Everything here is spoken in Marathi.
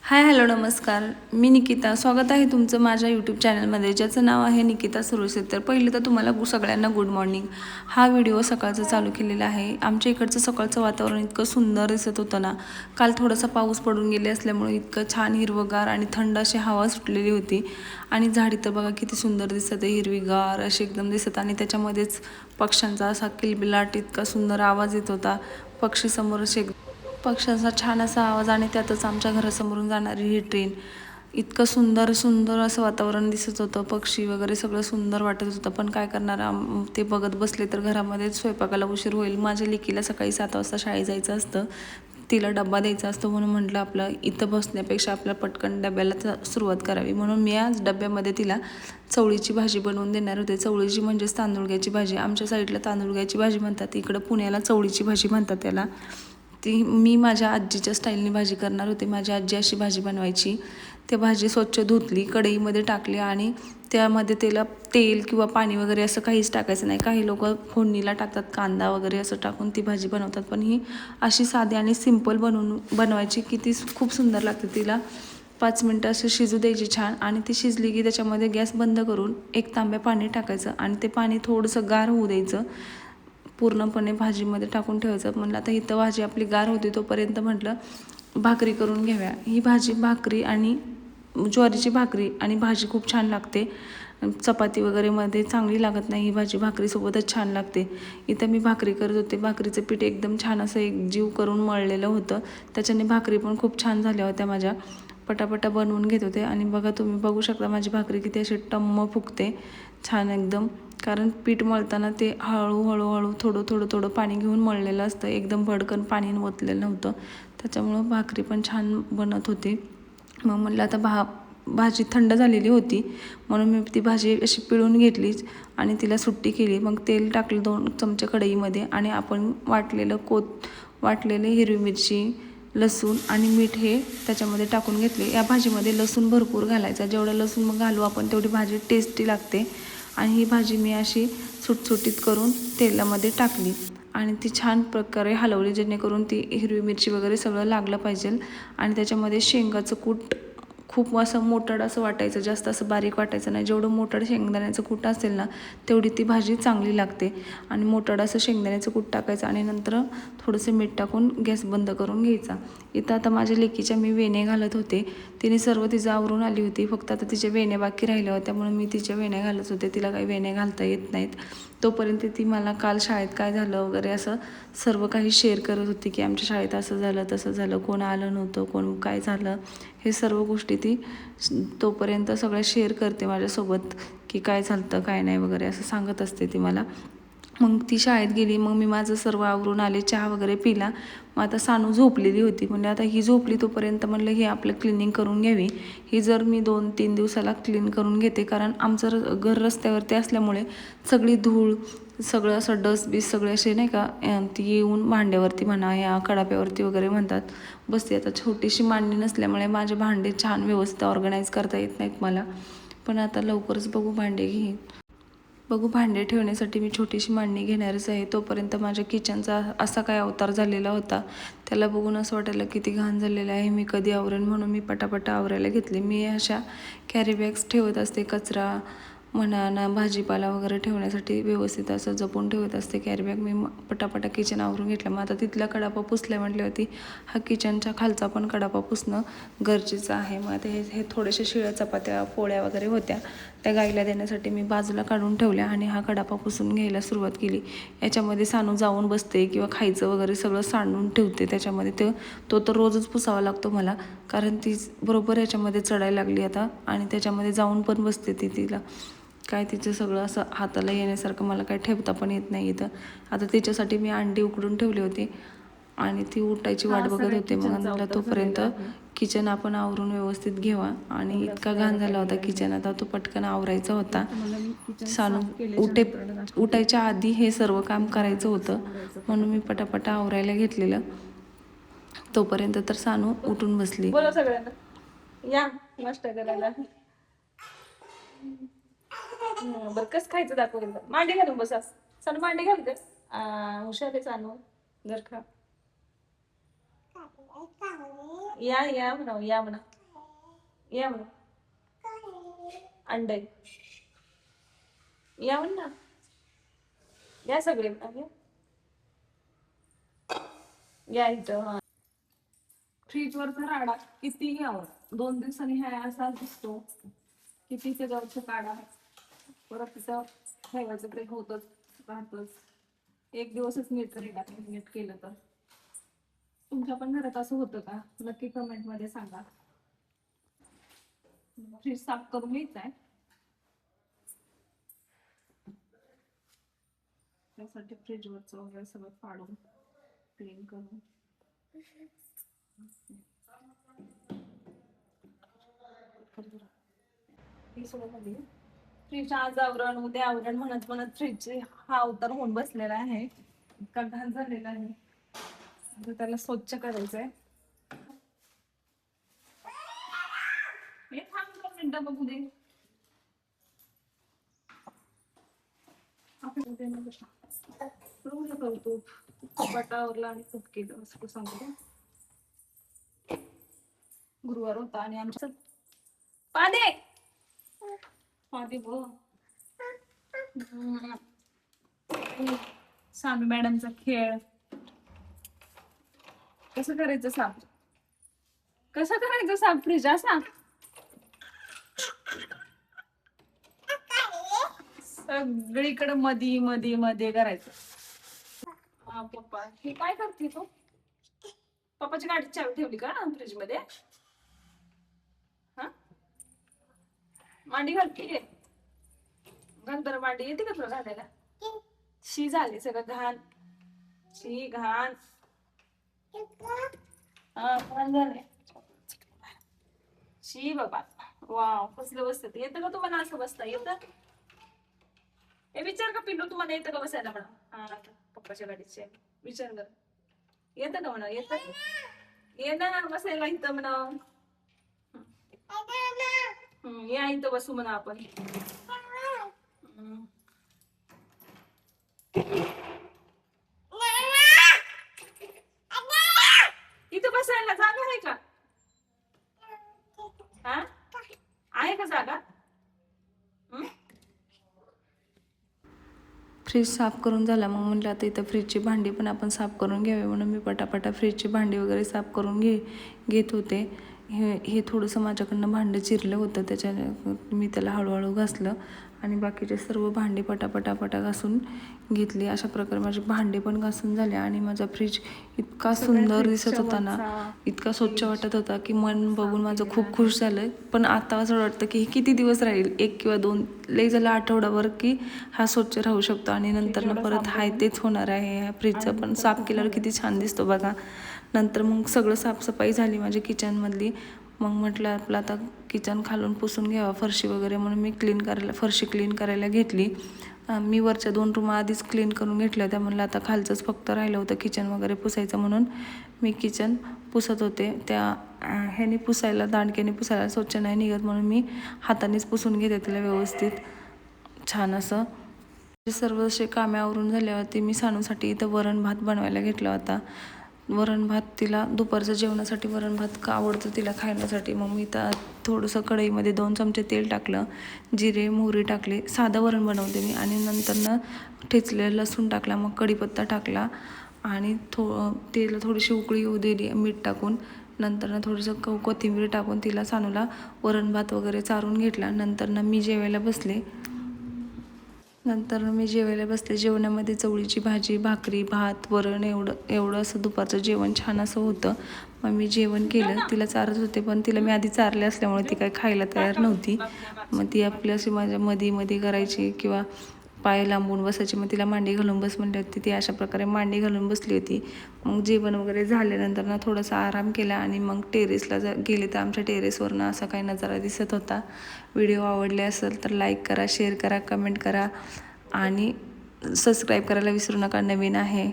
हाय हॅलो नमस्कार. मी निकिता. स्वागत आहे तुमचं माझ्या यूट्यूब चॅनलमध्ये, ज्याचं नाव आहे निकिता सुरवसे. तर पहिलं तर तुम्हाला सगळ्यांना गुड मॉर्निंग. हा व्हिडिओ सकाळचा चालू केलेला आहे. आमच्या इकडचं सकाळचं वातावरण इतकं सुंदर दिसत होतं ना. काल थोडासा पाऊस पडून गेले असल्यामुळे इतकं छान हिरवगार आणि थंड अशी हवा सुटलेली होती. आणि झाडी तर बघा किती सुंदर दिसत आहे, हिरवीगार अशी एकदम दिसत. आणि त्याच्यामध्येच पक्ष्यांचा असा किलबिलाट इतका सुंदर आवाज येत होता. पक्षी समोर असे पक्ष्यांचा छान असा आवाज आणि त्यातच आमच्या घरासमोरून जाणारी ही ट्रेन. इतकं सुंदर सुंदर असं वातावरण दिसत होतं. पक्षी वगैरे सगळं सुंदर वाटत होतं. पण काय करणार, ते बघत बसले तर घरामध्ये स्वयंपाकाला उशीर होईल. माझ्या लेकीला सकाळी 7 वाजता शाळेत जायचं असतं, तिला डब्बा द्यायचा असतो. म्हणून म्हटलं आपलं इथं बसण्यापेक्षा आपल्या पटकन डब्याला सुरुवात करावी. म्हणून मी आज डब्यामध्ये तिला चवळीची भाजी बनवून देणार होते. चवळीची म्हणजेच तांदूळग्याची भाजी. आमच्या साईडला तांदूळग्याची भाजी म्हणतात, इकडं पुण्याला चवळीची भाजी म्हणतात त्याला. ती मी माझ्या आजीच्या स्टाईलने भाजी करणार होते. माझी आजी अशी भाजी बनवायची. ते भाजी स्वच्छ धुतली, कढईमध्ये टाकली आणि त्यामध्ये तेल किंवा पाणी वगैरे असं काहीच टाकायचं नाही. काही लोक फोडणीला टाकतात कांदा वगैरे असं टाकून ती भाजी बनवतात, पण ही अशी साधी आणि सिंपल बनवायची की ती खूप सुंदर लागते. तिला 5 मिनटं असं शिजू द्यायची छान. आणि ती शिजली की त्याच्यामध्ये गॅस बंद करून 1 तांब्या पाणी टाकायचं आणि ते पाणी थोडंसं गार होऊ द्यायचं. पूर्णपणे भाजीमध्ये टाकून ठेवायचं. म्हणलं आता इथं भाजी आपली गार होती तोपर्यंत म्हटलं भाकरी करून घ्याव्या. ही भाजी भाकरी आणि ज्वारीची भाकरी आणि भाजी खूप छान लागते. चपाती वगैरेमध्ये चांगली लागत नाही ही भाजी, भाकरीसोबतच छान लागते. इथं मी भाकरी करत होते. भाकरीचं पीठ एकदम छान असं एकजीव करून मळलेलं होतं. त्याच्याने भाकरी पण खूप छान झाल्या होत्या माझ्या. पटापटा बनवून घेत होते. आणि बघा तुम्ही बघू शकता माझी भाकरी किती अशी टम्म फुगते छान एकदम. कारण पीठ मळताना ते हळूहळू थोडं पाणी घेऊन मळलेलं असतं. एकदम भडकन पाणी ओतलेलं नव्हतं. त्याच्यामुळं भाकरी पण छान बनत होती. मग म्हटलं आता भाजी थंड झालेली होती म्हणून मी ती भाजी अशी पिळून घेतली आणि तिला सुट्टी केली. मग तेल टाकलं 2 चमचे कढईमध्ये आणि आपण वाटलेले हिरवी मिरची, लसूण आणि मीठ हे त्याच्यामध्ये टाकून घेतले. या भाजीमध्ये लसूण भरपूर घालायचा. जेवढं लसूण मग घालू आपण तेवढी भाजी टेस्टी लागते. आणि ही भाजी मी अशी सुटसुटीत करून तेलामध्ये टाकली आणि ती छान प्रकारे हलवली, जेणेकरून ती हिरवी मिरची वगैरे सगळं लागलं पाहिजे. आणि त्याच्यामध्ये शेंगाचं कूट खूप असं मोठं असं वाटायचं, जास्त असं बारीक वाटायचं नाही. जेवढं मोठं शेंगदाण्याचं कूट असेल ना तेवढी ती भाजी चांगली लागते. आणि मोठं असं शेंगदाण्याचं कूट टाकायचं आणि नंतर थोडंसं मीठ टाकून गॅस बंद करून घ्यायचा. इथं आता माझ्या लेकीच्या मी वेण्या घालत होते. तिने सर्व तिचं आवरून आली होती, फक्त आता तिच्या वेण्या बाकी राहिल्या होत्या म्हणून मी तिच्या वेण्या घालत होते. तिला काही वेण्या घालता येत नाहीत. तोपर्यंत ती मला काल शाळेत काय झालं वगैरे असं सर्व काही शेअर करत होती की आमच्या शाळेत असं झालं तसं झालं, कोण आलं नव्हतं, कोण काय झालं, हे सर्व गोष्टी ती तोपर्यंत सगळ्या शेअर करते माझ्यासोबत की काय झालं काय नाही वगैरे असं सांगत असते ती मला. मग ती शाळेत गेली. मग मी माझं सर्व आवरून आले, चहा वगैरे पिला. मग आता सानू झोपलेली होती. म्हणजे आता ही झोपली तोपर्यंत म्हणलं हे आपलं क्लिनिंग करून घ्यावी. ही जर मी 2-3 दिवसाला क्लीन करून घेते, कारण आमचं घर रस्त्यावरती असल्यामुळे सगळी धूळ, सगळं असं डस्टबीस सगळे असे नाही का ती येऊन भांड्यावरती म्हणा या कडाप्यावरती वगैरे म्हणतात बसते. आता छोटीशी मांडणी नसल्यामुळे माझे भांडे छान व्यवस्थित ऑर्गनाईज करता येत नाहीत मला. पण आता लवकरच बघू भांडे ठेवण्यासाठी मी छोटीशी मांडणी घेणारच आहे. तोपर्यंत माझ्या किचनचा असा काय अवतार झालेला होता, त्याला बघून असं वाटायला किती घाण झालेलं आहे, मी कधी आवरेन. म्हणून मी पटापटा आवरायला घेतले. मी अशा कॅरी बॅग्स ठेवत असते, कचरा म्हणा ना भाजीपाला वगैरे ठेवण्यासाठी व्यवस्थित असं जपून ठेवत असते कॅरी बॅग. मी पटापटा किचन आवरून घेतलं. मग आता तिथला कडापा पुसल्या म्हटल्यावरती हा किचनच्या खालचा पण कडापा पुसणं गरजेचं आहे. मग आता हे थोड्याशा शिळ्या चपात्या पोळ्या वगैरे होत्या, त्या गाईला देण्यासाठी मी बाजूला काढून ठेवल्या आणि हा कडापा पुसून घ्यायला सुरुवात केली. याच्यामध्ये सानू जाऊन बसते किंवा खायचं वगैरे सगळं सांडून ठेवते त्याच्यामध्ये. तो तर रोजच पुसावा लागतो मला, कारण ती बरोबर याच्यामध्ये चढायला लागली आता आणि त्याच्यामध्ये जाऊन पण बसते तिला. काय तिचं सगळं असं हाताला येण्यासारखं मला काय ठेवता पण येत नाही इथं. आता तिच्यासाठी मी अंडी उकडून ठेवली होती आणि ती उठायची वाट बघत होते. मग मला तोपर्यंत किचन आपण आवरून व्यवस्थित घेवा. आणि इतका घाण झाला होता किचन, आता तो पटकन आवरायचा होता. सानू उठायच्या आधी हे सर्व काम करायचं होतं म्हणून मी पटापटा आवरायला घेतलेलं. तोपर्यंत तर सानू उठून बसली. बोला सगळ्यांना या नाश्ता करायला. बरं कसं खायचं दाखवलं. मांडी घालून बसा. सानू मांडी घाल ग. हुशार आहे सानू. घर खा. या म्हणा या म्हणा. या म्हणा. अंड आहे. या म्हण ना. या सगळे या इथं. हा फ्रीजवरचा राडा कितीही आवड 2 दिवसांनी हा असा दिसतो. किती त्याच्यावरचा काढा परत तिथं ठेवायचं ते होतच राहतच. एक दिवसच नीट केलं तर. तुमच्या पण घरात असं होतं का? नक्की कमेंट मध्ये सांगा. फ्रीज साफ करून घ्यायचंय. त्यासाठी फ्रीजवरचं वगैरे सगळं फाडून क्लीन करून फ्रीज आज आवरण उद्या आवरण म्हणत म्हणत फ्रीजचे हा अवतार होऊन बसलेला आहे. इतका घाण झालेला आहे. आता त्याला स्वच्छ करायचंय. हे थांब 2 मिनिटं बघू दे. आपण उद्या नको रोज करतो. बटावरला आणि तूप केलं असं सांगतो. गुरुवार होता आणि आमचं पादे पादे बो सामी मॅडमचा खेळ. कसं करायचं साफ? कसं करायचं साफ फ्रीज असा? सगळीकडे मधी मध्ये मध्ये करायचं. हा पप्पा हे काय करते तू? पप्पाची गाडी चावी ठेवली का फ्रीज मध्ये? हा मांडी घालते. घाल बरं मांडी येते का तुला घालायला? शी झाली सगळं घाण. शी घाण. हा घाण झाले. शी बाबा. वाव कसलं बसत येतं का तुम्हाला असं बसता येतं? हे विचार का पिल्लू तुम्हाला येतं का बसायला म्हणा? हा पप्पाच्या गाडीचे विचार कर. येतं का म्हणा? येतं ये ना बसायला इथं म्हणा. या इथं बसू म्हणा आपण. इथं बसायला जागा आहे का? हा आहे का जागा? फ्रीज साफ करून झाला. मग म्हटलं आता इथं फ्रीजची भांडी पण आपण साफ करून घ्यावी म्हणून मी पटापटा फ्रीजची भांडी वगैरे साफ करून घेत होते. हे थोडंसं माझ्याकडनं भांडं चिरलं होतं. त्याच्याने मी त्याला हळूहळू घासलं आणि बाकीचे सर्व भांडी पटापटा घासून घेतली. अशा प्रकारे माझी भांडी पण घासून झाले आणि माझा फ्रीज इतका सुंदर दिसत होता ना, इतका स्वच्छ वाटत होता की मन बघून माझं खूप खुश झालं. पण आता असं वाटतं की हे किती दिवस राहील, 1 किंवा 2 लई झालं आठवडाभर की हा स्वच्छ राहू शकतो आणि नंतर परत हाय तेच होणार आहे. ह्या फ्रीजचं पण साफ केल्यावर किती छान दिसतो बघा. नंतर मग सगळं साफसफाई झाली माझी किचनमधली. मग म्हटलं आपलं आता किचन खालून पुसून घ्यावा फरशी वगैरे म्हणून मी फरशी क्लीन करायला घेतली. मी वरच्या 2 रूम आधीच क्लीन करून घेतल्या होत्या. म्हणलं आता खालचंच फक्त राहिलं होतं किचन वगैरे पुसायचं म्हणून मी किचन पुसत होते. त्या ह्याने पुसायला दांडक्याने पुसायला स्वच्छ नाही निघत म्हणून मी हातानेच पुसून घेते तिला व्यवस्थित छान असं. सर्व असे कामे आवरून झाल्यावरती मी सानूसाठी इथं वरण भात बनवायला घेतला होता. वरण भात तिला दुपारचं जेवणासाठी वरण भात का आवडतं तिला खाण्यासाठी. मग मी तर थोडंसं कढईमध्ये 2 चमचे तेल टाकलं, जिरे मोहरी टाकले. साधं वरण बनवते मी आणि नंतरनं ठेचलेलं लसूण टाकला, मग कढीपत्ता टाकला आणि तेल थोडीशी उकळी येऊ दिली मीठ टाकून. नंतरनं थोडंसं कोथिंबीर टाकून तिला सानूला वरण भात वगैरे चारून घेतला. नंतरनं मी जेवायला बसले. जेवणामध्ये चवळीची भाजी, भाकरी, भात, वरण एवढं असं दुपारचं जेवण छान असं होतं. मग मी जेवण केलं. तिला चारत होते पण तिला मी आधी चारले असल्यामुळे ती काही खायला तयार नव्हती. मग ती आपली अशी माझ्या मध्ये करायची किंवा पाय लांबून बसायची. मग तिला मांडी घालून बस म्हटलं होती. ती अशा प्रकारे मांडी घालून बसली होती. मग जेवण वगैरे झाल्यानंतर ना थोडासा आराम केला आणि मग टेरेसला गेले तर आमच्या टेरेसवरनं असा काही नजारा दिसत होता. व्हिडिओ आवडले असेल तर लाईक करा, शेअर करा, कमेंट करा आणि सबस्क्राईब करायला विसरू नका. नवीन आहे